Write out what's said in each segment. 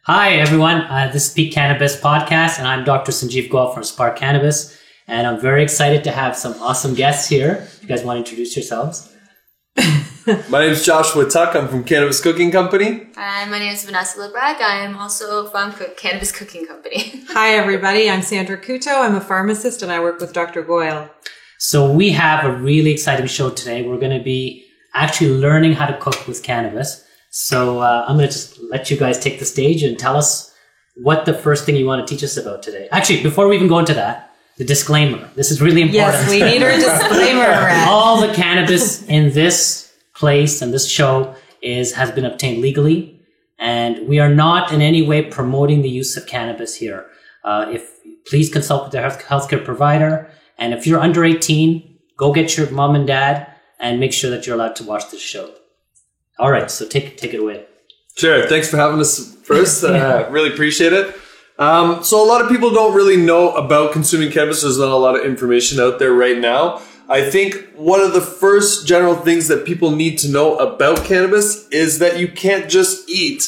Hi, everyone. This is Peak Cannabis Podcast, and I'm Dr. Sanjeev Goel from Spark Cannabis. And I'm very excited to have some awesome guests here. If you guys want to introduce yourselves. My name is Joshua Tuck. I'm from Cannabis Cooking Company. Hi, my name is Vanessa Lebrag. I am also from Cannabis Cooking Company. Hi, everybody. I'm Sandra Couto. I'm a pharmacist, and I work with Dr. Goel. So we have a really exciting show today. We're going to be actually learning how to cook with cannabis. So I'm going to just let you guys take the stage and tell us what the first thing you want to teach us about today. Actually, before we even go into that, the disclaimer. This is really important. Yes, we need our disclaimer. All the cannabis in this place and this show has been obtained legally, and we are not in any way promoting the use of cannabis here. Please consult with your healthcare provider, and if you're under 18, go get your mom and dad and make sure that you're allowed to watch this show. All right, so take it away. Sure. Thanks for having us first. Really appreciate it. So a lot of people don't really know about consuming cannabis. There's not a lot of information out there right now. I think one of the first general things that people need to know about cannabis is that you can't just eat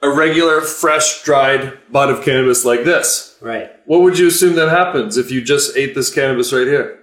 a regular, fresh, dried bud of cannabis like this. Right. What would you assume that happens if you just ate this cannabis right here?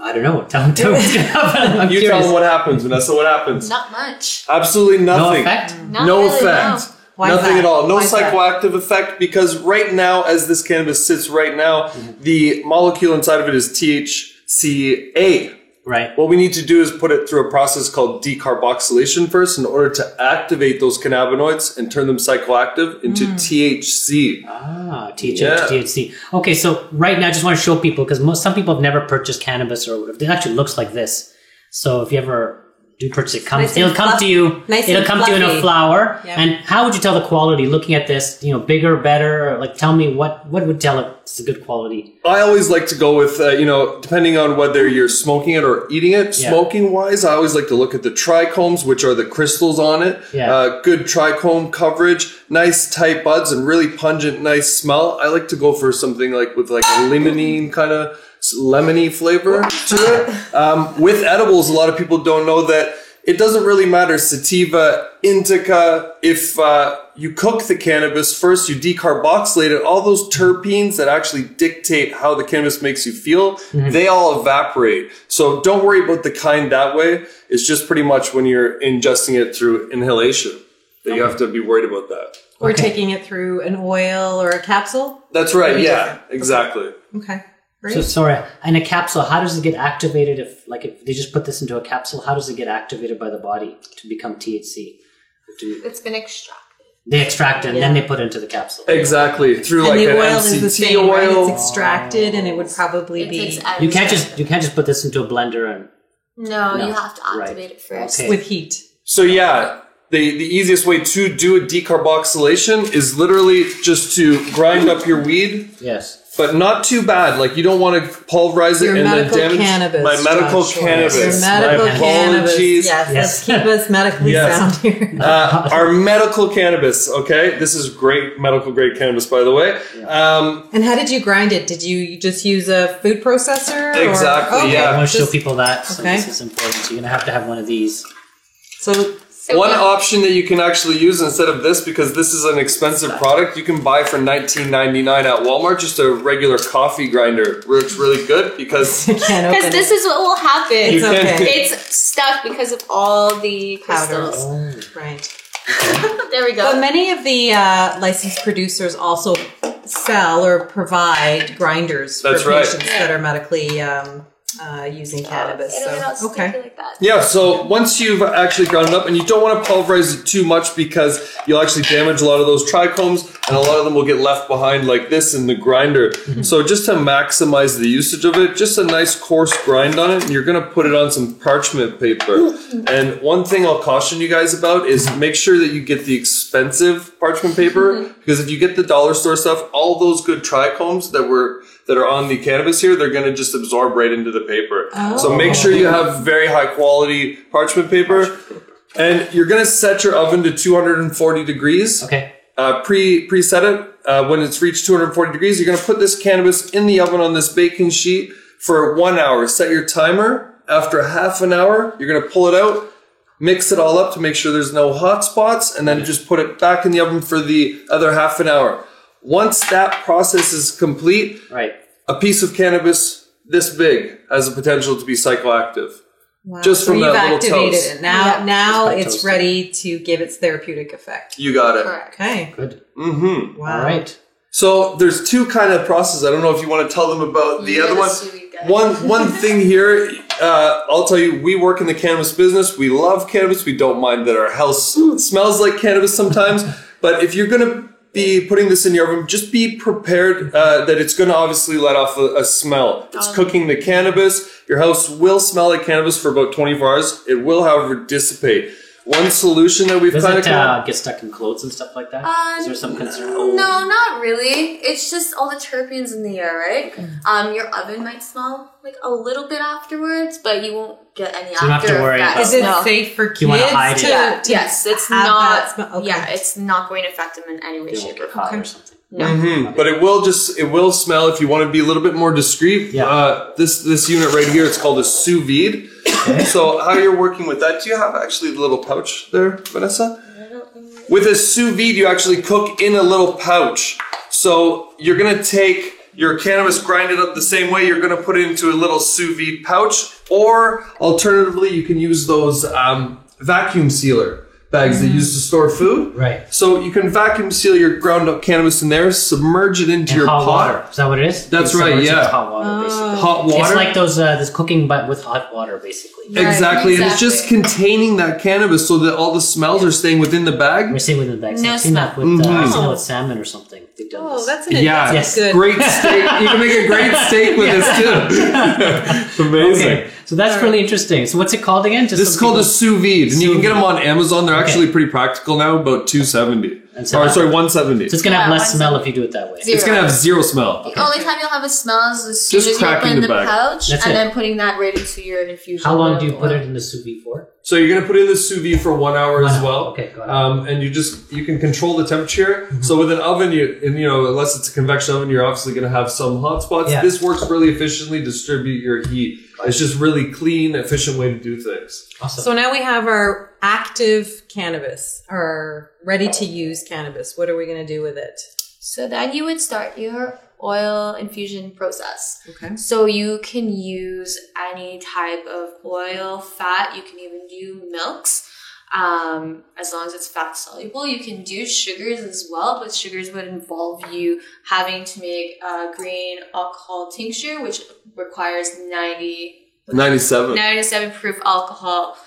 I don't know. Tell me what's going to happen. You tell them what happens, Vanessa. What happens? Not much. Absolutely nothing. No effect? No effect. Why is Nothing that? at all. No Why is that? psychoactive effect, because right now, as this cannabis sits right now, the molecule inside of it is THCA. Right. What we need to do is put it through a process called decarboxylation first in order to activate those cannabinoids and turn them psychoactive into THC. THC. Okay, so right now I just want to show people, because some people have never purchased cannabis or whatever. It actually looks like this. So if you ever do purchase it, it'll come to you in a flower. Yep. And how would you tell the quality looking at this? Bigger, better? Like, tell me what would tell it it's a good quality? I always like to go with, depending on whether you're smoking it or eating it. Yeah. Smoking wise, I always like to look at the trichomes, which are the crystals on it. Yeah. Good trichome coverage, nice tight buds, and really pungent, nice smell. I like to go for something with a limonene kind of lemony flavor to it. With edibles, a lot of people don't know that it doesn't really matter sativa, indica. If you cook the cannabis first, you decarboxylate it, all those terpenes that actually dictate how the cannabis makes you feel, they all evaporate. So don't worry about the kind that way. It's just pretty much when you're ingesting it through inhalation that you have to be worried about that. Or taking it through an oil or a capsule? That's right. Yeah, exactly. Okay. So sorry, in a capsule, how does it get activated if they just put this into a capsule? How does it get activated by the body to become THC? It's been extracted. They extract it and then they put it into the capsule. Exactly, through And an the oil is the MCT same, oil. right? It's extracted, and it would probably be You can't just put this into a blender and No, you have to activate it first. Okay. with heat. So yeah, the easiest way to do a decarboxylation is literally just to grind up your weed. yes. But not too bad. Like, you don't want to pulverize it Your and then medical damage cannabis, my medical Joshua. cannabis. Your medical My cannabis. apologies. Yes, Yes. let's keep us medically Yes. sound here. Our medical cannabis, okay? This is great medical grade cannabis, by the way. And how did you grind it? Did you just use a food processor? Exactly, Okay. yeah. I want to show Just- people that. So Okay. this is important. So you're going to have one of these. So So One we- option that you can actually use instead of this, because this is an expensive product, you can buy for $19.99 at Walmart, just a regular coffee grinder. Works really good because you can't open Because this is what will happen. It's okay. It's stuck because of all the crystals. Oh. Right. There we But go. many of the licensed producers also sell or provide grinders That's for right. patients that are medically using cannabis. It'll not So, sticky okay. like that. Yeah, so once you've actually ground it up, and you don't want to pulverize it too much because you'll actually damage a lot of those trichomes, and a lot of them will get left behind like this in the grinder. So just to maximize the usage of it, just a nice coarse grind on it, and you're going to put it on some parchment paper. And one thing I'll caution you guys about is make sure that you get the expensive parchment paper, because if you get the dollar store stuff, all those good trichomes that are on the cannabis here, they're going to just absorb right into the paper. So make sure you have very high quality parchment paper. And you're going to set your oven to 240 degrees. Okay. Preset it. When it's reached 240 degrees, you're going to put this cannabis in the oven on this baking sheet for 1 hour. Set your timer. After half an hour, you're going to pull it out. mix it all up to make sure there's no hot spots, and then just put it back in the oven for the other half an hour. Once that process is complete, Right. a piece of cannabis this big has the potential to be psychoactive. Wow. Just from so that you've little activated toast. it. Now Just by it's toasting. ready to give its therapeutic effect. You got it. Correct. Okay. Good. Mm-hmm. Wow. All right. So there's two kind of processes. I don't know if you want to tell them about the You're other the one. sweet guy. One thing here, I'll tell you, we work in the cannabis business. We love cannabis. We don't mind that our house smells like cannabis sometimes. But if you're going to be putting this in your oven, just be prepared that it's going to obviously let off a smell. It's cooking the cannabis. Your house will smell like cannabis for about 24 hours. It will, however, dissipate. One solution that we've Does kind it of get stuck in clothes and stuff like that? Is there some concern? No, not really. It's just all the terpenes in the air, right? Your oven might smell like a little bit afterwards, but you won't get any So you don't have to after worry effects. about Is it No. safe for kids you wanna hide it? to, Yeah, to yes, it's have not. that smell? Okay. Yeah, it's not going to affect them in any way, They shape, won't or get caught form. or something. Mhm. But it will smell if you want to be a little bit more discreet. Yeah. This unit right here, it's called a sous vide. So how you're working with that? Do you have actually the little pouch there, Vanessa? With a sous vide, you actually cook in a little pouch. So you're gonna take your cannabis, grind it up the same way. You're gonna put it into a little sous vide pouch, or alternatively, you can use those vacuum sealer bags they use to store food. Right. So you can vacuum seal your ground up cannabis in there, submerge it into your hot pot. water. Is that what it is? That's You right, submerge it yeah. with hot water, basically. Hot water. It's like those this cooking, but with hot water, basically. Right, exactly. And it's just exactly. containing that cannabis so that all the smells are staying within the bag. We're seeing with the bags. No I've seen that with I've seen that with salmon or something. They've done Oh, this. that's an Yeah, that's Yes. good. great steak. You can make a great steak with this too. Amazing. Okay, so that's really interesting. So what's it called again? Just This is so called a people- sous vide, and you can get them on Amazon. They're Okay. actually pretty practical now, about $270. And so Or that- sorry, $170. So it's gonna have Yeah, less one smell second. if you do it that way. Zero. It's gonna have zero smell. The only time you'll have a smell is as soon Just as you cracking open the the bag. pouch That's and it. then putting that right into your infusion. How long oil do you put oil. it in the sous vide for? So you're gonna put in the sous vide for 1 hour 1 as hour. well. Okay, got it. And you can control the temperature. So with an oven, unless it's a convection oven, you're obviously gonna have some hot spots. Yeah. This works really efficiently. Distribute your heat. It's just really clean, efficient way to do things. Awesome. So now we have our active cannabis, our ready to use cannabis. What are we going to do with it? So then you would start your oil infusion process. Okay. So you can use any type of oil, fat. You can even do milks, as long as it's fat soluble. You can do sugars as well, but sugars would involve you having to make a green alcohol tincture, which requires 97. proof alcohol,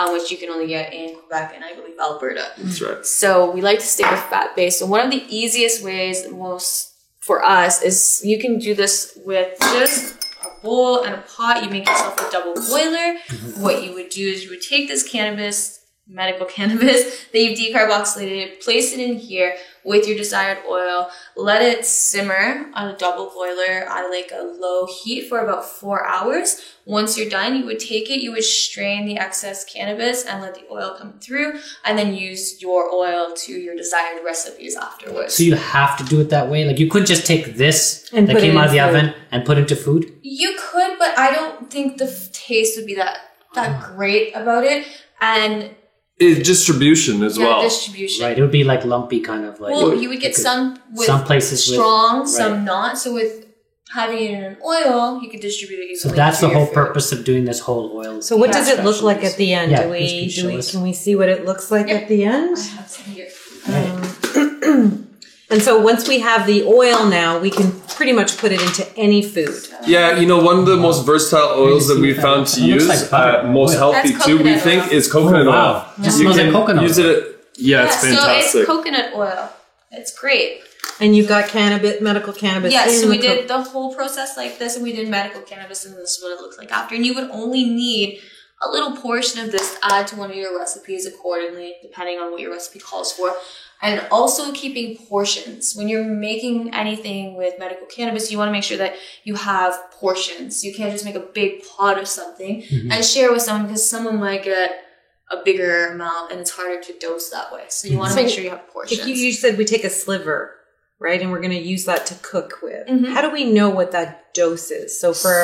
which you can only get in Quebec and I believe Alberta. That's right. So we like to stick with fat base. So one of the easiest ways, most for us, is you can do this with just a bowl and a pot. You make yourself a double boiler. What you would do is you would take this cannabis, medical cannabis that you've decarboxylated, place it in here with your desired oil, let it simmer on a double boiler at like a low heat for about 4 hours. Once you're done, you would take it, you would strain the excess cannabis and let the oil come through, and then use your oil to your desired recipes afterwards. So you have to do it that way? Like you couldn't just take this And that put it came out of the in food. oven and put it into food? You could, but I don't think the taste would be that great about it. And Distribution as well. distribution. Right. It would be like lumpy kind of like. Well, you would get some with some places with- strong, right. some not. So with having it in an oil, you could distribute it So easily. that's the through your whole food. purpose of doing this whole oil. So what does it look like extraction at the end? Yeah, do please can you show we us? can we see what it looks like Yep. at the end? I have some here. And so once we have the oil now, we can pretty much put it into any food. Yeah, one of the most versatile oils that we found to It looks use, like butter. most Oil. healthy That's too, we coconut think, oil. is coconut Oh, wow. oil. Just You smells like can coconut use oil. it. Yeah, it's So fantastic. it's coconut oil. It's great. And you've got cannabis, medical cannabis. Yeah, in so we the did the whole process like this, and we did medical cannabis, and this is what it looks like after. And you would only need a little portion of this to add to one of your recipes accordingly, depending on what your recipe calls for. And also keeping portions. When you're making anything with medical cannabis, you want to make sure that you have portions. You can't just make a big pot of something and share with someone, because someone might get a bigger amount and it's harder to dose that way. So you want to So make sure you have portions. If you said we take a sliver right? And we're going to use that to cook with. How do we know what that dose is? So for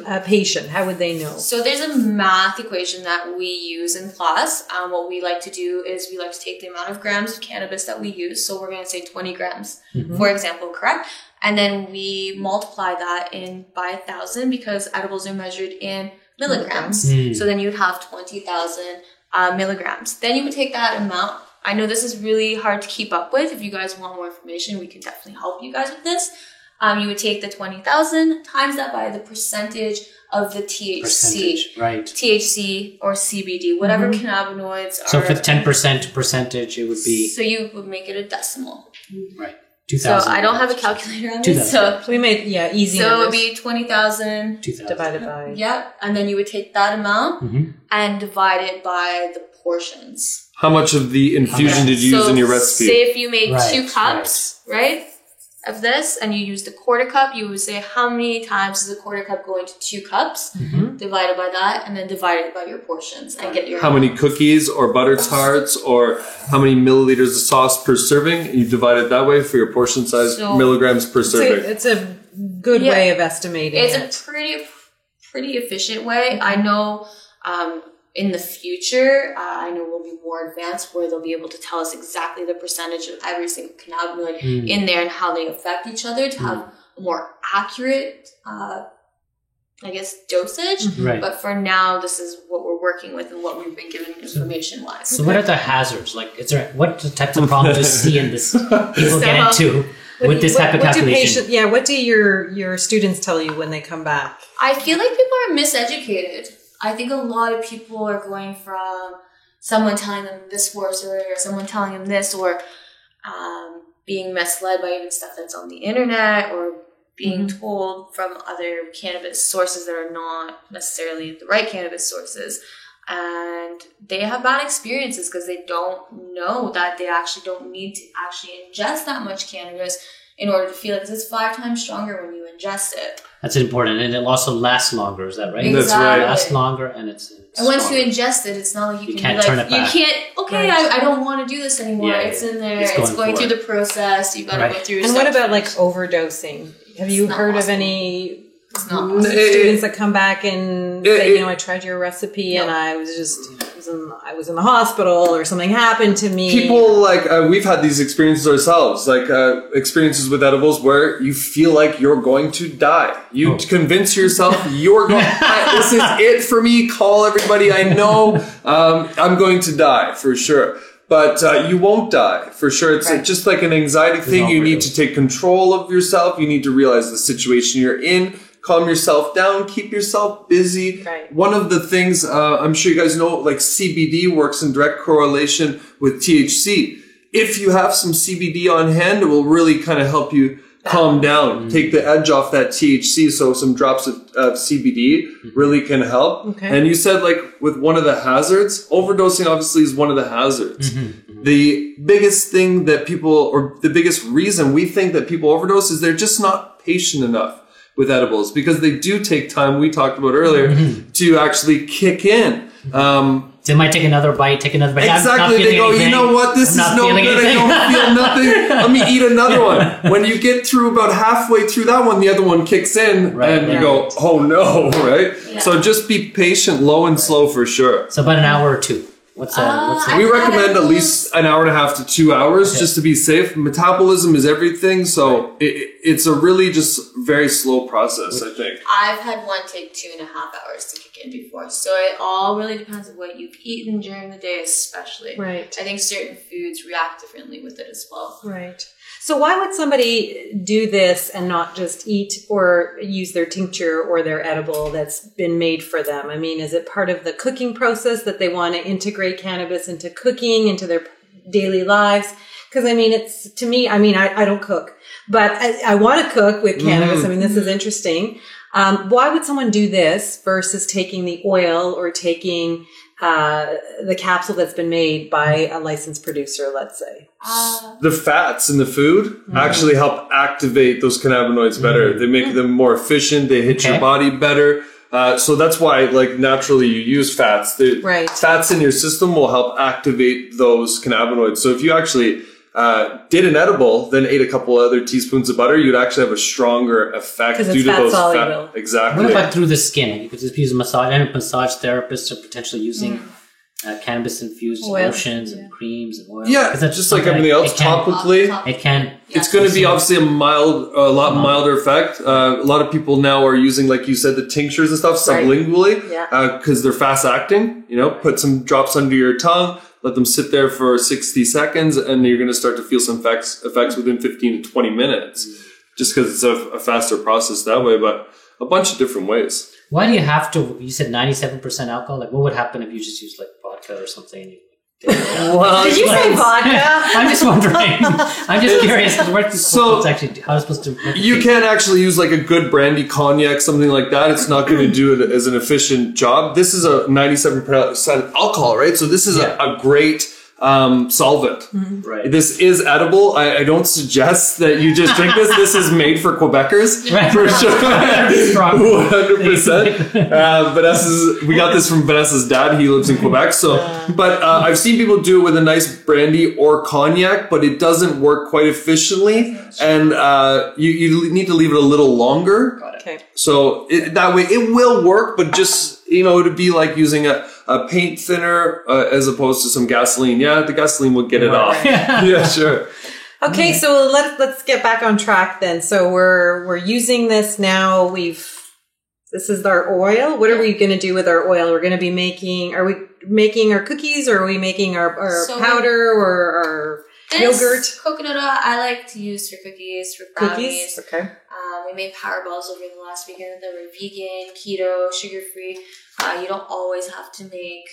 a patient, how would they know? So there's a math equation that we use in class. What we like to do is we like to take the amount of grams of cannabis that we use. So we're going to say 20 grams, for example, correct? And then we multiply that by 1,000 because edibles are measured in milligrams. So then you'd have 20,000 milligrams. Then you would take that amount. I know this is really hard to keep up with. If you guys want more information, we can definitely help you guys with this. You would take the 20,000 times that by the percentage of the THC, right? THC or CBD, whatever cannabinoids are. So if it's 10% percentage, it would be. So you would make it a decimal. Right. 2,000. So I don't have a calculator on this. So we made easy. So it would be 20,000 divided by. Yep, and then you would take that amount and divide it by the portions. How much of the infusion did you use in your recipe? Say if you made 2 cups, right, of this, and you used a quarter cup, you would say how many times is a quarter cup going to 2 cups, divided by that, and then divide it by your portions and get your. How many cookies or butter tarts or how many milliliters of sauce per serving? You divide it that way for your portion size, milligrams per serving. It's a good way of estimating. It's a pretty efficient way. I know. In the future, I know we'll be more advanced where they'll be able to tell us exactly the percentage of every single cannabinoid in there and how they affect each other to have a more accurate, dosage. Right. But for now, this is what we're working with and what we've been given information-wise. So what are the hazards? Like, what types of problems do you see in this people get into with this type of calculation? What do your students tell you when they come back? I feel like people are miseducated. I think a lot of people are going from someone telling them this works or someone telling them this or being misled by even stuff that's on the internet or being told from other cannabis sources that are not necessarily the right cannabis sources. And they have bad experiences because they don't know that they actually don't need to actually ingest that much cannabis in order to feel it, because it's 5 times stronger when you ingest it. That's important, and it also lasts longer. Is that right? Exactly. That's right. It lasts longer, and it's and once you ingest it, it's not like you can turn it back. You can't. Okay, right. I don't want to do this anymore. Yeah, it's in there. it's going through the process. You've got to go through. And what about like overdosing? Have you heard of any students that come back and say, I tried your recipe and I was in the hospital or something happened to me? People we've had these experiences ourselves, experiences with edibles where you feel like you're going to die. You convince yourself you're going. This is it for me. Call everybody I know. I'm going to die for sure. But you won't die, for sure. It's just like an anxiety thing. You need to take control of yourself. You need to realize the situation you're in. Calm yourself down. Keep yourself busy. Right. One of the things, I'm sure you guys know, CBD works in direct correlation with THC. If you have some CBD on hand, it will really kind of help you calm down, take the edge off that THC. So some drops of CBD really can help. Okay. And you said with one of the hazards, overdosing obviously is one of the hazards. The biggest thing that the biggest reason we think that people overdose is they're just not patient enough with edibles because they do take time, we talked about earlier, to actually kick in. They might take another bite. Exactly. They go, you know what? This is no good. I don't feel nothing. Let me eat another one. When you get through about halfway through that one, the other one kicks in and you go, oh no, right? Yeah. So just be patient, low and slow for sure. So about an hour or two. We recommend at least an hour and a half to 2 hours just to be safe. Metabolism is everything. So it's a really just very slow process, I think. I've had one take 2.5 hours to kick in before. So it all really depends on what you've eaten during the day, especially. Right. I think certain foods react differently with it as well. Right. So why would somebody do this and not just eat or use their tincture or their edible that's been made for them? I mean, is it part of the cooking process that they want to integrate cannabis into cooking, into their daily lives? Because, I mean, it's, to me, I mean, I don't cook, but I want to cook with cannabis. I mean, this is interesting. Why would someone do this versus taking the oil or taking the capsule that's been made by a licensed producer, let's say? The fats in the food actually help activate those cannabinoids better. They make them more efficient. They hit your body better. So that's why, naturally you use fats. Fats in your system will help activate those cannabinoids. So if you actually did an edible, then ate a couple other teaspoons of butter, you'd actually have a stronger effect 'Cause it's due to fat those soluble. Exactly. What about through the skin? You could just use a massage. I know massage therapists are potentially using cannabis-infused Oils. lotions and creams and oils. Yeah, 'Cause that's just like something everything else, it can- topically. It can. It's going to be obviously a lot milder effect. A lot of people now are using, like you said, the tinctures and stuff sublingually because they're fast acting. Put some drops under your tongue, let them sit there for 60 seconds, and you're going to start to feel some effects within 15 to 20 minutes, just because it's a faster process that way. But a bunch of different ways. Why do you have to? You said 97% alcohol. Like, what would happen if you just used like vodka or something? Well, Did you say vodka? I'm just wondering. I'm just curious. What's actually how it's supposed to? You can actually use like a good brandy cognac, something like that. It's not going to do it as an efficient job. This is a 97% alcohol, right? So this is a great solvent. Right. This is edible. I don't suggest that you just drink this. This is made for Quebecers. Right. For sure. Strong. 100%. We got this from Vanessa's dad. He lives in Quebec. But I've seen people do it with a nice brandy or cognac, but it doesn't work quite efficiently. And you need to leave it a little longer. Okay. So that way it will work, but just, it would be like using a paint thinner as opposed to some gasoline. Yeah, the gasoline will get it off. Yeah, sure. Okay, so let's get back on track then. So we're using this now. This is our oil. What are we going to do with our oil? We're going to be are we making our cookies, or are we making our powder or our yogurt? Coconut oil I like to use for cookies, for brownies. Cookies? Okay. We made power balls over the last weekend that were vegan, keto, sugar-free. You don't always have to make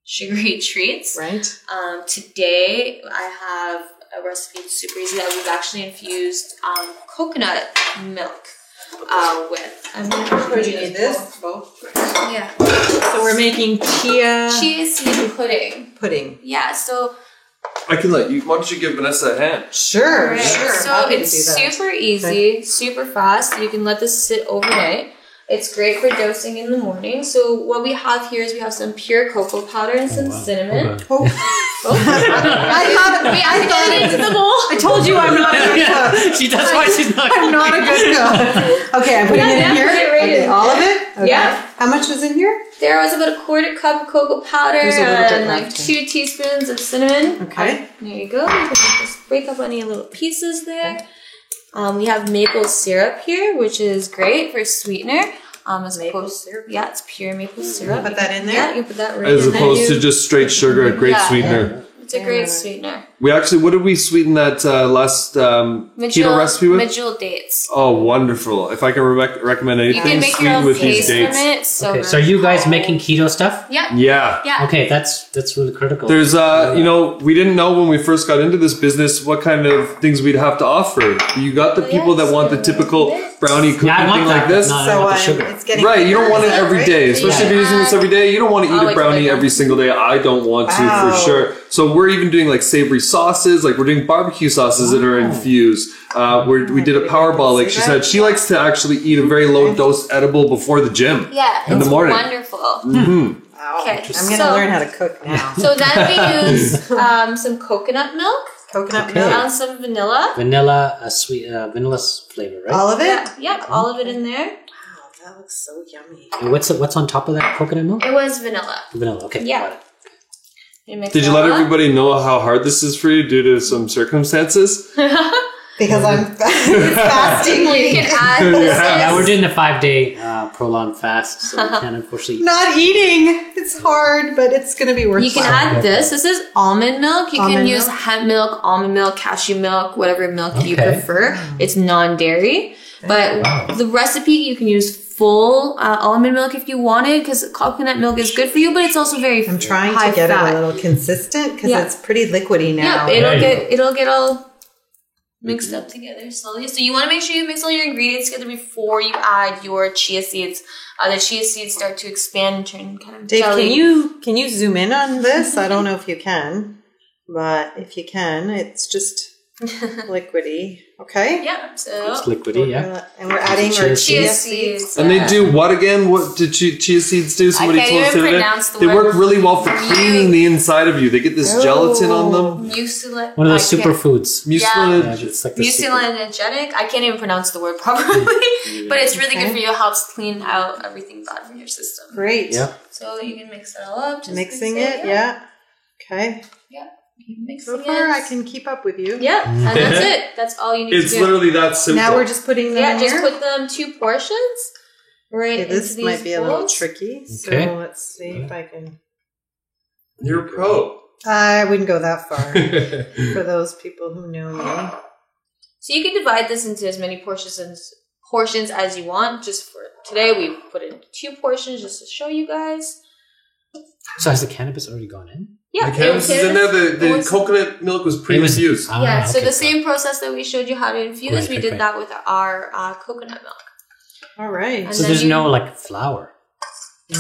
sugary treats. Right. Today, I have a recipe that's super easy that we've actually infused coconut milk with. I'm going to show you this. Both. Yeah. So we're making chia seed pudding. Yeah, so... I can let you. Why don't you give Vanessa a hand? Sure. So it's super easy, super fast. You can let this sit overnight. It's great for dosing in the morning. So what we have here is we have some pure cocoa powder and some cinnamon. I told you I'm not a good cook. That's why she's not. I'm not a good cook. Okay, I'm putting it in here. Okay, all of it? Okay. Yeah. How much was in here? There was about a quarter cup of cocoa powder There's a little bit and like left. 2 teaspoons of cinnamon. Okay. There you go. You can just break up any little pieces there. We have maple syrup here, which is great for sweetener. Maple syrup? Yeah, it's pure maple syrup. Put that in there? Yeah, you put that right As in there. opposed to just straight sugar, a great sweetener. It's a great sweetener. We actually, what did we sweeten that last keto recipe with? Medjool dates. Oh, wonderful. If I can recommend You can anything, make your sweeten own with these paste from dates. it. So Okay, so are you guys making keto stuff? Yeah. Yeah. Yeah. Okay, that's really critical. There's, we didn't know when we first got into this business what kind of things we'd have to offer. You got the people that want the typical brownie cookie I want thing that, like this. but not- So want the sugar. it's getting Right, you don't want it bigger, every right? day, especially if you're using this every day. You don't want to eat a wait brownie till I every single day. I don't want to Wow. for sure. So we're even doing like savory sauces, like we're doing barbecue sauces that are infused. We did a Powerball, like she said. She likes to actually eat a very low dose edible before the gym. Yeah, in the it's morning. wonderful. Wow. Okay, I'm going to learn how to cook now. So then we use some coconut milk Coconut Okay. milk. and some vanilla. Vanilla, a sweet vanilla flavor, right? All of it? Yeah, yep, all of it in there. Wow, that looks so yummy. And what's on top of that coconut milk? It was vanilla. Vanilla. Okay. Yeah. got it. Did you let everybody know how hard this is for you due to some circumstances? Because I'm fasting. You can add this. Yeah, we're doing the 5-day prolonged fast, so we can't unfortunately. Not eating. It's hard, but it's going to be worth it. You can add this. This is almond milk. You can Almond use milk? hemp milk, almond milk, cashew milk, whatever milk you Okay. prefer. It's non-dairy. But the recipe, you can use full almond milk if you wanted, because coconut milk is good for you, but it's also very I'm trying high to get fat. it a little consistent because Yeah. it's pretty liquidy now. Yep, There you it'll get all mixed up together slowly. So you want to make sure you mix all your ingredients together before you add your chia seeds. The chia seeds start to expand and turn kind of Dave, jelly. can you zoom in on this? I don't know if you can, but if you can, it's just Liquidy. Okay. Yeah. So It's liquidy, yeah. And we're adding our Chia chia seeds. seeds. And they do what again? What did chia seeds do? Somebody can't told us even the other day. pronounce the They word. work really well for cleaning the inside of you. They get this gelatin on them. Mucilage. One of those superfoods. Mucilage. Yeah, it's like the super- Mucilagic. I can't even pronounce the word properly, but it's really good for you. It helps clean out everything bad from your system. Great. Yeah. So you can mix it all up. Just Mixing mix it. Yeah. Okay. Yeah. Keep mixing So far, it. I can keep up with you. Yeah, and that's it. That's all you need It's to do. literally that simple. Now we're just putting them in just here. put them 2 portions right Okay, into this these might be a little bowls. tricky. Okay. So let's see if I can. You're a pro. I wouldn't go that far for those people who know me. So you can divide this into as many portions as you want. Just for today, we put in 2 portions just to show you guys. So has the cannabis already gone in? Yeah, The cannabis is in there. The coconut milk was pre-infused. Yeah, so okay, the same process that we showed you how to infuse, Great, we great, did great. that with our coconut milk. All right. And So then there's you- no like flour.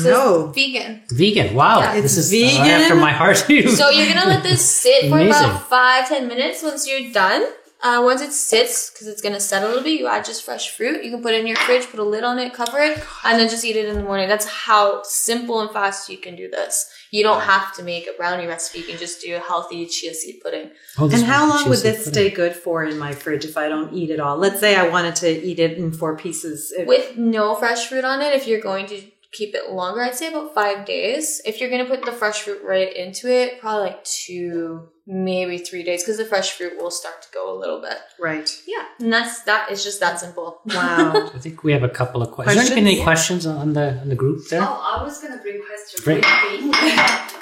No. Vegan. Vegan. Wow. Yeah. This is Vegan? right after my heart. So you're gonna let this sit for Amazing. about 5-10 minutes. Once you're done, once it sits, because it's gonna set a little bit, you add just fresh fruit. You can put it in your fridge, put a lid on it, cover it, and then just eat it in the morning. That's how simple and fast you can do this. You don't have to make a brownie recipe. You can just do a healthy chia seed pudding. Oh, this And how one, long chia would seed this pudding. stay good for in my fridge if I don't eat it all? Let's say I wanted to eat it in 4 pieces. With no fresh fruit on it, if you're going to keep it longer, I'd say about 5 days. If you're going to put the fresh fruit right into it, probably like 2, maybe 3 days, because the fresh fruit will start to go a little bit. Right. Yeah, and that is just that simple. Wow. I think we have a couple of questions. Has there been any questions on the group there? Oh, I was going to bring questions. Great.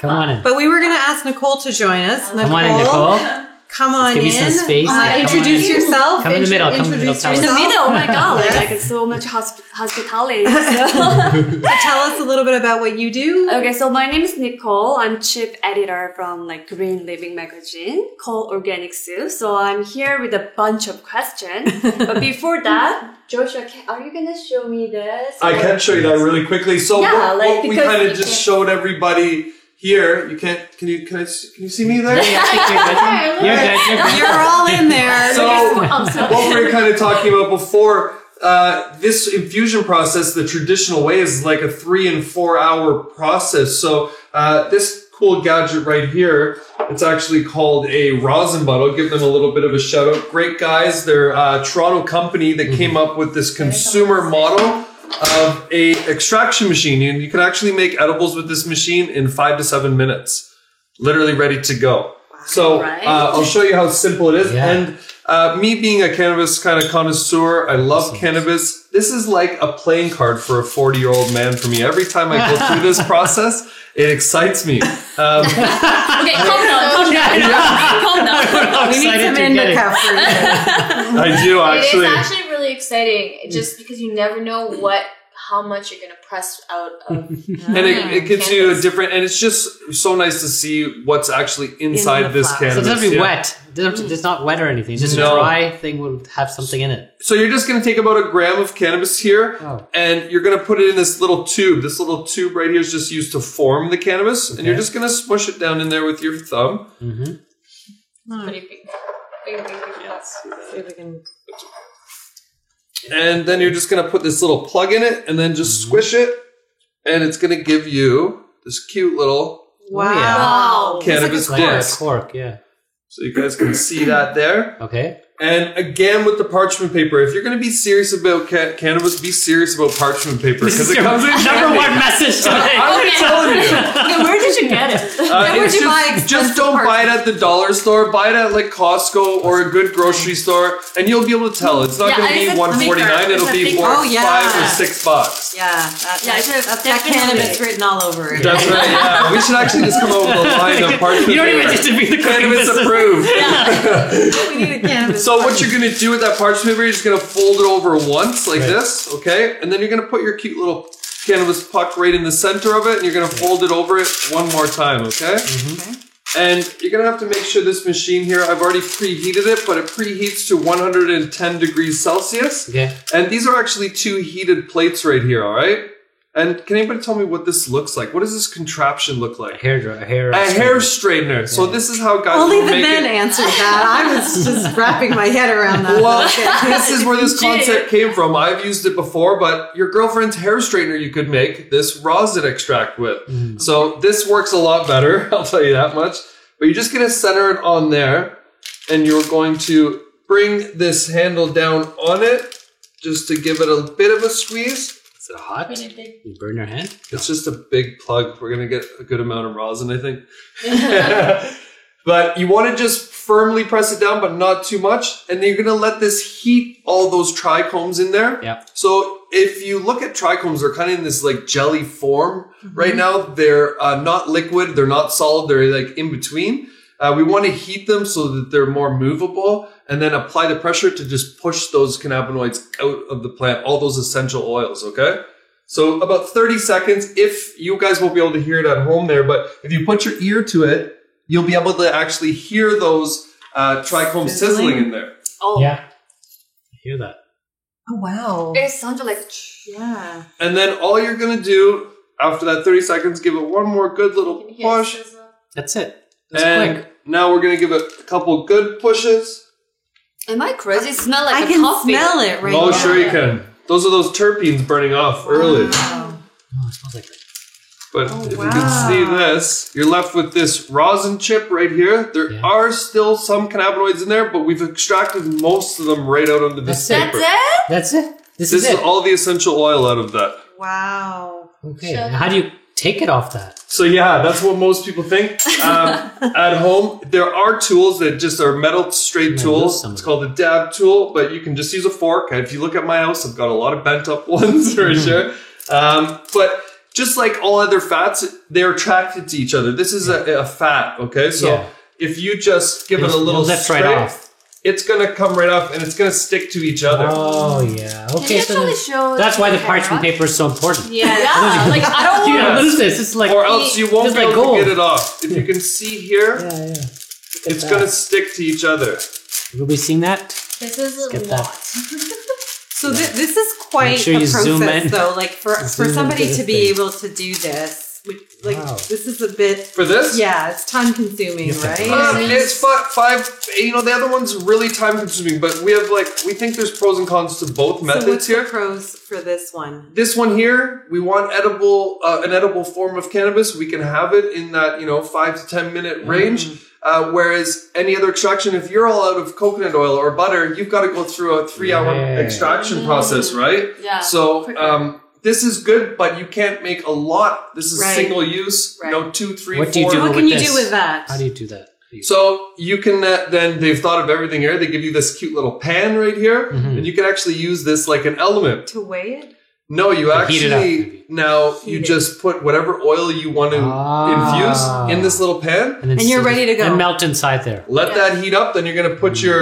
Come on in. But we were going to ask Nicole to join us. Come on in, Nicole. Come on Give in. me some space. Come on Introduce in. yourself. Come in the middle, come in the middle, Introduce tell us. In the yourself. middle, oh my god, Yes. like so much hospitality. So. Tell us a little bit about what you do. Okay, so my name is Nicole. I'm chief editor from like Green Living magazine called Organic Soup. So I'm here with a bunch of questions. But before that, Joshua, are you gonna show me this? I can show you that really quickly. So Yeah, what, like, what we because kind you of just can't- showed everybody here. You can't. Can you see me there? Yeah, I think you're good. You're good. You're all in there. So I'm sorry. what we were kind of talking about before, this infusion process, the traditional way, is like a 3 and 4 hour process. So this cool gadget right here, it's actually called a rosin bottle. Give them a little bit of a shout out. Great guys. They're a Toronto company that came up with this consumer model of a extraction machine. And you can actually make edibles with this machine in 5 to 7 minutes. Literally ready to go. So Right. I'll show you how simple it is. Yeah. And me being a cannabis kind of connoisseur, I love cannabis. This is like a playing card for a 40-year-old man for me. Every time I go through this process, it excites me. Okay, calm down. Calm down. We need some indica for you. I do actually. It is actually really exciting, just because you never know how much you're gonna press out of. And it gives you a different, and it's just so nice to see what's actually inside the this flower. So it cannabis. doesn't have to be yeah. wet. It's not wet or anything. It's just No. a dry thing will have something in it. So you're just going to take about 1 gram of cannabis here, Oh. and you're going to put it in this little tube. This little tube right here is just used to form the cannabis, and you're just going to smush it down in there with your thumb. Pretty big. Big. See if we can- And then you're just going to put this little plug in it, and then just squish it, and it's going to give you this cute little Wow. Wow. cannabis Like a disc. cork, yeah. So you guys can see that there. Okay. And again, with the parchment paper, if you're going to be serious about cannabis, be serious about parchment paper This because is it your comes in number handy. one message today. I'm telling you. Okay, where did you get it? Where'd you buy Just expensive don't buy it at the dollar store. Buy it at like Costco or a good grocery store, and you'll be able to tell. It's not Yeah, going to it's be a $1.49. thicker- It'll it's a be thicker- more Oh, yeah. $5 or $6. Yeah, that's it's that definitely- cannabis written all over it. That's right. Yeah, we should actually just come up with a line of parchment You don't even paper. just to be the cooking Cannabis business. approved. We need a cannabis. So what you're going to do with that parchment paper, you're just going to fold it over once like this, okay? And then you're going to put your cute little cannabis puck right in the center of it, and you're going to fold it over it one more time, okay? And you're going to have to make sure this machine here, I've already preheated it, but it preheats to 110 degrees Celsius. Okay. And these are actually 2 heated plates right here, all right? And can anybody tell me what this looks like? What does this contraption look A like? hair Straightener. So this is how guys Only will the make men it. answered that. I was just wrapping my head around that. Well, this is where this concept came from. I've used it before, but your girlfriend's hair straightener you could make this rosin extract with. So this works a lot better, I'll tell you that much. But you're just going to center it on there, and you're going to bring this handle down on it just to give it a bit of a squeeze. Is it hot? You burn your hand? It's just a big plug. We're going to get a good amount of rosin, I think. But you want to just firmly press it down, but not too much. And then you're going to let this heat all those trichomes in there. Yeah. So if you look at trichomes, they're kind of in this like jelly form right now. They're not liquid. They're not solid. They're like in between. We want to heat them so that they're more movable, and then apply the pressure to just push those cannabinoids out of the plant, all those essential oils, okay? So about 30 seconds, if you guys won't be able to hear it at home there, but if you put your ear to it, you'll be able to actually hear those trichomes sizzling in there. Oh, Yeah. I hear that. Oh, wow. it sounds like Yeah. And then all you're going to do after that 30 seconds, give it one more good little push. That's it. That's And quick. now we're going to give it a couple good pushes. Am I crazy? It smells like I a can coffee. smell it right Oh, now. sure you can. Those are those terpenes burning off early. Wow. Oh, it smells like that. But Oh, if you wow. can see this, you're left with this rosin chip right here. There are still some cannabinoids in there, but we've extracted most of them right out onto this That's paper. That's it? That's it. This This is is it. all the essential oil out of that. Wow. Okay. Now how do you take it off that? So yeah, that's what most people think. At home, there are tools that just are metal straight use tools. some It's of called a dab tool, but you can just use a fork. If you look at my house, I've got a lot of bent up ones for sure. But just like all other fats, they're attracted to each other. This is a fat, okay? So Yeah. if you just give it a little lift straight, right off. it's going to come right off and it's going to stick to each other. Oh yeah. Can Okay. you So actually then- show that's why the camera? parchment paper is so important. Yeah. Yeah, like I don't Yeah. want What is this? It's like Or else you won't just be like able gold. to get it off. If you can see here, Yeah. it's going to stick to each other. Will we seen that? This is a Get lot. So this is quite Make sure a you zoom process, in. though. Like for Zoom somebody into to this be thing. able to do this, like Wow. this is a bit. For this? Yeah, it's time consuming, Yeah. right? It's five. You know, the other one's really time consuming, but we think there's pros and cons to both So methods what's the here. pros for this one? This one here, we want an edible form of cannabis. We can have it in that 5 to 10 minute range. Whereas any other extraction, if you're all out of coconut oil or butter, you've got to go through a 3-hour Yeah. extraction process, right? Yeah. So this is good, but you can't make a lot. This is Right. single use. Right. 2, 3, What do you 4. do What with can you this? do with that? How do you do that? So you can then they've thought of everything here. They give you this cute little pan right here, and you can actually use this like an element. To weigh it? No, you To heat it up, actually maybe. now you Heat it. just put whatever oil you want to infuse in this little pan. then And you're ready to go. And melt inside there. Let that heat up. Then you're going to put your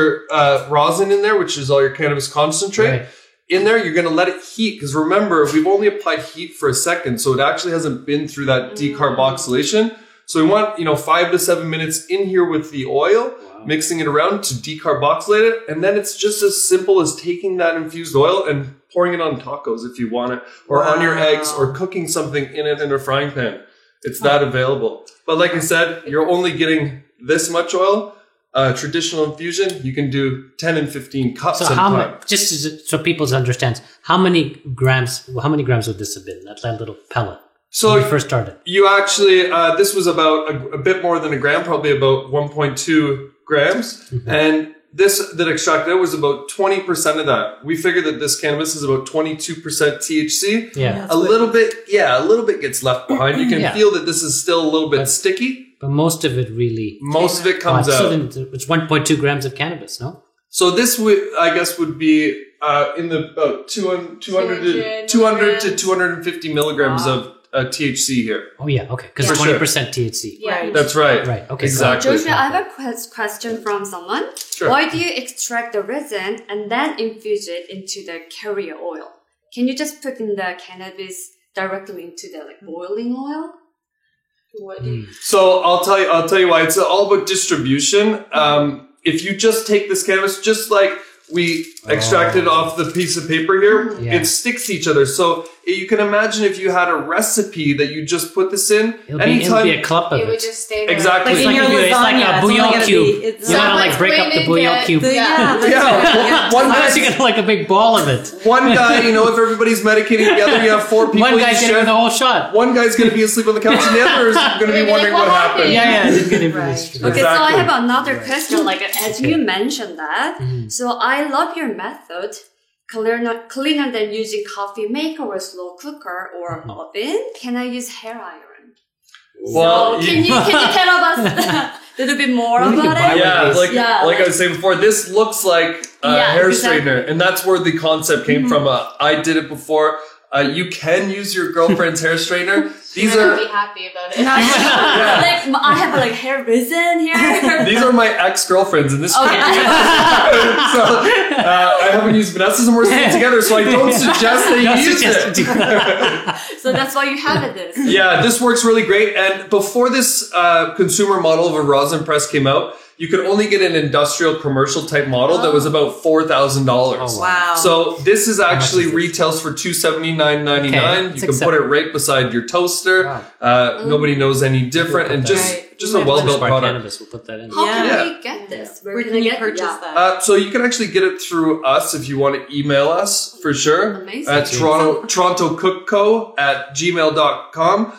rosin in there, which is all your cannabis concentrate. Right. In there, you're going to let it heat because remember, we've only applied heat for a second, so it actually hasn't been through that decarboxylation. So we want 5 to 7 minutes in here with the oil, mixing it around to decarboxylate it, and then it's just as simple as taking that infused oil and pouring it on tacos if you want it, or on your eggs, or cooking something in it in a frying pan. It's that available. But like I said, you're only getting this much oil. Traditional infusion, you can do 10 and 15 cups So at a how time. much? Just so people understand, how many grams would this have been? That little pellet. So When you first started. you actually, this was about a bit more than a gram, probably about 1.2 grams. And this that extracted was about 20% of that. We figured that this cannabis is about 22% THC. Yeah. A little bit gets left behind. You can Yeah. feel that this is still a little bit sticky. But most of it really. Most of it comes so out. then it's 1.2 grams of cannabis, no? So this would be in the about 200 to 250 milligrams of THC here. Oh yeah, okay. Because For sure. 20% THC. Yeah. That's right. Right, okay. Exactly. Joshua, I have a question from someone. Sure. Why do you extract the resin and then infuse it into the carrier oil? Can you just put in the cannabis directly into the boiling oil? So I'll tell you why. It's all about distribution. If you just take this cannabis, just like we extracted off the piece of paper here, Yeah. it sticks to each other. So you can imagine if you had a recipe that you just put this in, It'll be a clump of It would it. just stay there. Exactly. Like It's in like, your it's like lasagna, a it's only bouillon gonna cube. be- it's You gotta not like much break up the brain bouillon into cube. it. Yeah. that's Yeah, right. one Otherwise, guy, you get like a big ball of it. one guy, you know, if everybody's medicating together, you have 4 people. One you guy's share. getting the whole shot. One guy's going to be asleep on the couch, and the other is going to be Maybe wondering like, what what happened. Yeah, I didn't get it. Right. Okay, so I Exactly. have another question. Like as you mentioned that, Mm-hmm. so I love your method. Cleaner than using coffee maker or slow cooker or Mm-hmm. oven. Can I use hair iron? Well, So can you tell us a little bit more You can about buy it? Yeah, Yes. like Yeah, like I like- was saying before, this looks like a Yeah, hair exactly. straightener, and that's where the concept came from. I did it before. You can use your girlfriend's hair straightener. These I'm are gonna be happy about it. Like I have like hair risen here. these are my ex-girlfriends, and this. Okay. So I haven't used Vanessa's, and we're still together, so I don't suggest that you use it. So that's why you have this. Yeah, this works really great. And before this consumer model of a rosin press came out, you could only get an industrial commercial type model that was about $4,000. Oh, Wow. So this is actually much is this? retails for $279.99. Okay, You it's can put it acceptable. right beside your toaster. Wow. Nobody knows any different, and just Right. just a well-built Spark product. Cannabis, we'll put that in. How Yeah. can we get this? Where can can I you get purchase yeah. that? So you can actually get it through us if you want to email us for sure. Amazing. At TorontoCookCo@gmail.com.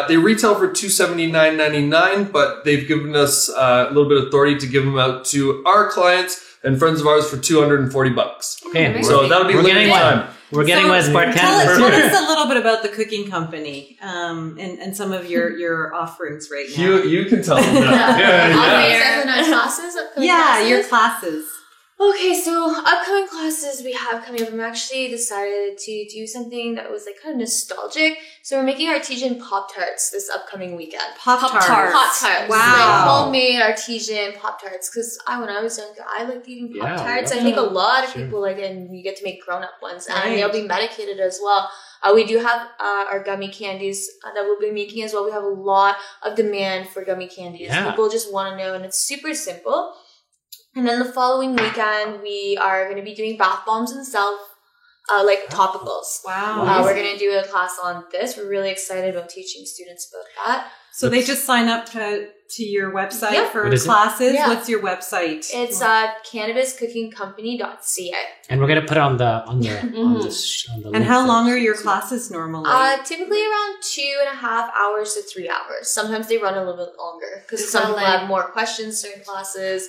They retail for $279.99, but they've given us a little bit of authority to give them out to our clients and friends of ours for $240. Okay, So that'll be we're limited getting time. one. We're getting one Spark Tell Cannabis. us a little bit about the cooking company and some of your offerings right now. You can tell them that. Yeah. On our classes, upcoming Yeah, classes. your classes. Okay, so upcoming classes we have coming up. I'm actually decided to do something that was like kind of nostalgic. So we're making artesian Pop-Tarts this upcoming weekend. Pop-Tarts. Pop-Tarts. Wow. Like homemade artesian Pop-Tarts. Because when I was younger, I liked eating Yeah, Pop-Tarts. yeah. I think a lot of Sure. people like it, and you get to make grown-up ones. And Right. they'll be medicated as well. We do have our gummy candies that we'll be making as well. We have a lot of demand for gummy candies. Yeah. People just want to know, and it's super simple. And then the following weekend, we are going to be doing bath bombs and like topicals. Wow. We're going to do a class on this. We're really excited about teaching students about that. So they just sign up to your website Yep. for What is it? classes? Yeah. What's your website? It's cannabiscookingcompany.ca. And we're gonna put it on the Mm-hmm. the and link how there. long are your classes normally? Typically around 2.5 hours to 3 hours. Sometimes they run a little bit longer because Is some that people like- have more questions, certain classes.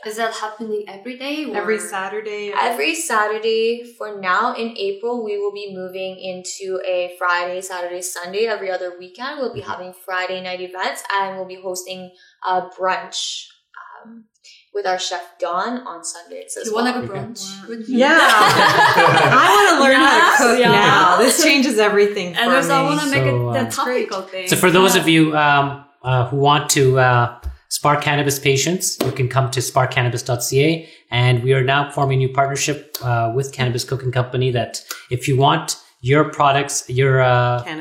Is that happening every day? Or? Every Saturday? Every Saturday for now in April, we will be moving into a Friday, Saturday, Sunday. Every other weekend, we'll be having Friday night events, and we'll be hosting a brunch with our chef Dawn on Sundays as You well. want to go brunch with me? Yeah. I want to learn how to cook Yeah. now. This changes everything for And also, I me. want to make So, it the that's topical thing. So for those of you who want to Spark Cannabis patients, you can come to sparkcannabis.ca, and we are now forming a new partnership with Cannabis Cooking Company. That if you want your products, your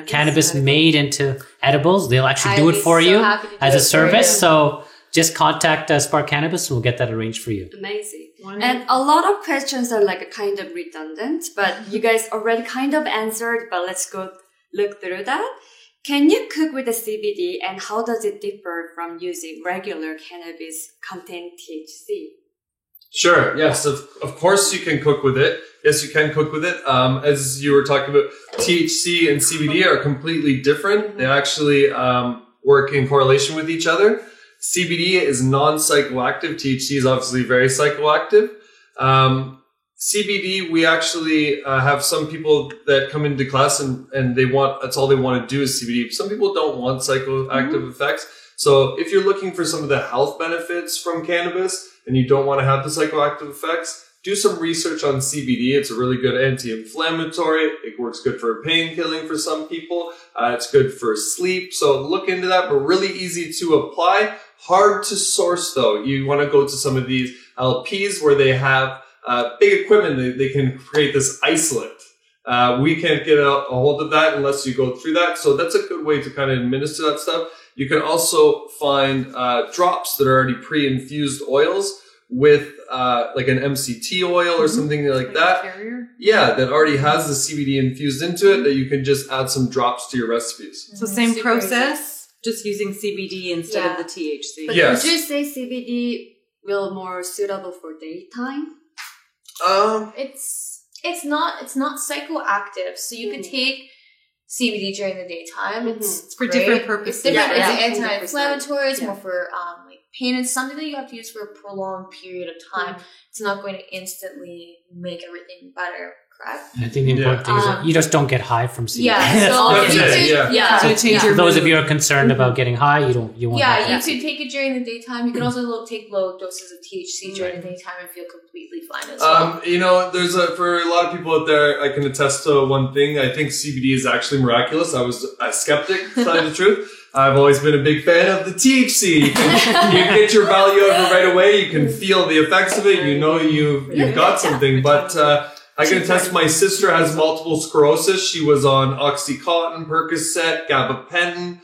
cannabis edibles. made into edibles, they'll actually I'd do it be for so you happy to do as a it for service. you. So just contact Spark Cannabis, and we'll get that arranged for you. Amazing. Wonderful. And a lot of questions are like kind of redundant, but you guys already kind of answered, but let's go look through that. Can you cook with the CBD, and how does it differ from using regular cannabis contain THC? Sure. Yes. Of course you can cook with it. Yes, you can cook with it. As you were talking about, THC and CBD are completely different. They actually work in correlation with each other. CBD is non-psychoactive. THC is obviously very psychoactive. CBD, we actually have some people that come into class and that's all they want to do is CBD. Some people don't want psychoactive effects. So if you're looking for some of the health benefits from cannabis and you don't want to have the psychoactive effects, do some research on CBD. It's a really good anti-inflammatory. It works good for pain killing for some people. It's good for sleep. So look into that, but really easy to apply. Hard to source though. You want to go to some of these LPs where they have big equipment. They can create this isolate. We can't get a hold of that unless you go through that. So that's a good way to kind of administer that stuff. You can also find drops that are already pre-infused oils with like an MCT oil or something like that. Carrier. Yeah, that already has the CBD infused into it that you can just add some drops to your recipes. So same Super process, just using CBD instead of the THC. But Yes. would you say CBD will more suitable for daytime? It's not psychoactive, so you could take CBD during the daytime. It's For great. different purposes. It's different. Yeah, It's yeah. anti-inflammatory. It's Yeah. more for like pain. It's something that you have to use for a prolonged period of time. It's not going to instantly make everything better. Correct? I think the important thing is that you just don't get high from CBD. Yeah. So That's you it, could, yeah. So change For your those of mood. you who are concerned about getting high, you won't. Yeah, have you could take it during the daytime. You can also take low doses of THC during the daytime and feel completely fine as well. You know, for a lot of people out there, I can attest to one thing. I think CBD is actually miraculous. I was a skeptic, to tell you the truth. I've always been a big fan of the THC. You get your value of it right away. You can feel the effects of it. You know you've got something. But I can attest my sister has multiple sclerosis. She was on Oxycontin, Percocet, gabapentin,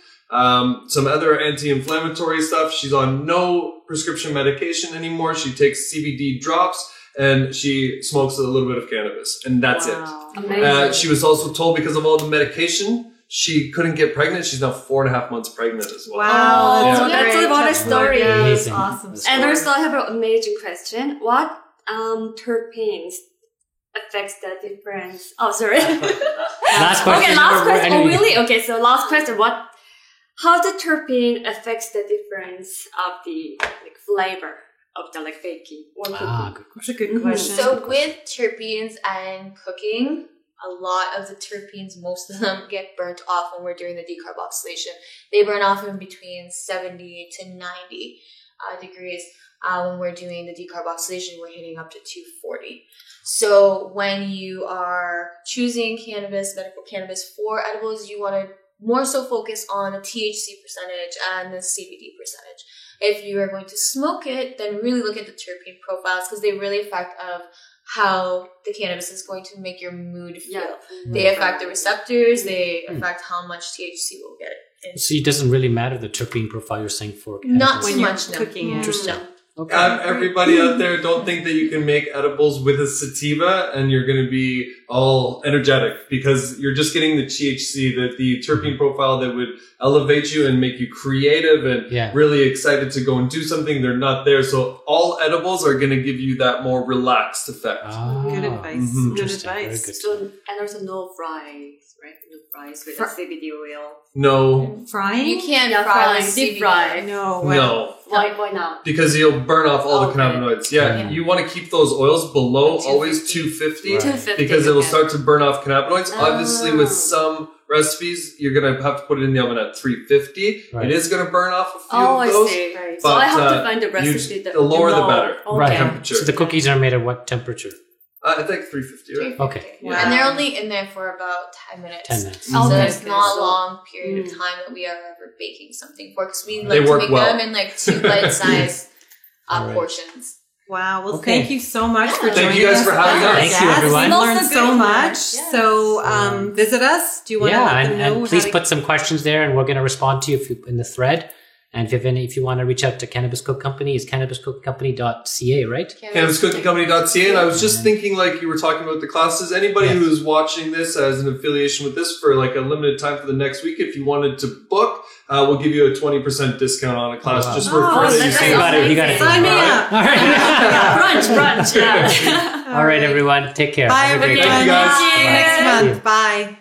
some other anti-inflammatory stuff. She's on no prescription medication anymore. She takes CBD drops and she smokes a little bit of cannabis. And that's it. Amazing. She was also told because of all the medication, she couldn't get pregnant. She's now 4.5 months pregnant as well. Wow, Yeah. So that's great. about a story. Amazing. Awesome. And also, I have an amazing question. What terpenes affects the difference? Oh, sorry. Last question. Okay, last Remember, question. Oh, anyway. really? Okay, so last question. How the terpene affects the difference of the flavor of the baking or cooking? Good question. That's a good question. So with terpenes and cooking, a lot of the terpenes, most of them get burnt off when we're doing the decarboxylation. They burn off in between 70 to 90 degrees. When we're doing the decarboxylation, we're hitting up to 240. So when you are choosing cannabis, medical cannabis for edibles, you want to more so focus on the THC percentage and the CBD percentage. If you are going to smoke it, then really look at the terpene profiles because they really affect of how the cannabis is going to make your mood feel. Yeah. They affect the receptors. They affect how much THC we'll get. So it doesn't really matter the terpene profile you're saying for Not edibles. too much, no. cooking it. Interesting. No. Okay. Everybody out there, don't think that you can make edibles with a sativa and you're going to be all energetic because you're just getting the THC, the terpene profile that would elevate you and make you creative and really excited to go and do something. They're not there. So all edibles are going to give you that more relaxed effect. Good advice. Mhm. Good Interesting. Very advice. good. So, and also no fries, right? No fries with the CBD oil. No, Frying? You can't Yeah, fry frying, with deep CBD. fry. No. no. Why not? Because you'll burn off all the Okay. cannabinoids. Yeah, you want to keep those oils below 250. always 250 Right. 250. because it will okay. start to burn off cannabinoids. Oh. Obviously, with some recipes, you're going to have to put it in the oven at 350. Right. It is going to burn off a few Oh, of I those. see. Right. So I have But, to find the recipe. the lower the better. Okay. Right. Temperature. So the cookies are made at what temperature? I think 350, right? Okay. Wow. And they're only in there for about 10 minutes. 10 minutes. So Okay. it's not a So- long period of time that we are ever baking something for because we They like to work make well. them in like 2 bite-sized All right. portions. Wow. Well, Okay. thank you so much for Thank joining you guys us. for having us. Thank you, Yes, everyone. We Also learned good so information. much. Yes. So visit us. Do you want to let them know? and how please to- put some questions there, and we're going to respond to you in the thread. And if you want to reach out to Cannabis Cook Company, it's cannabiscookcompany.ca, right? CannabisCookingCompany.ca. And I was just thinking, like you were talking about the classes, anybody Yes. who's watching this as an affiliation with this for like a limited time for the next week, if you wanted to book, we'll give you a 20% discount on a class. Wow. Just Oh, refer to that's the You got it. You got it. Sign me All right. up. All right. Brunch, yeah. All right, everyone. Take care. Bye, Have a great everyone. Thank you, guys. See you next Bye. month. Bye.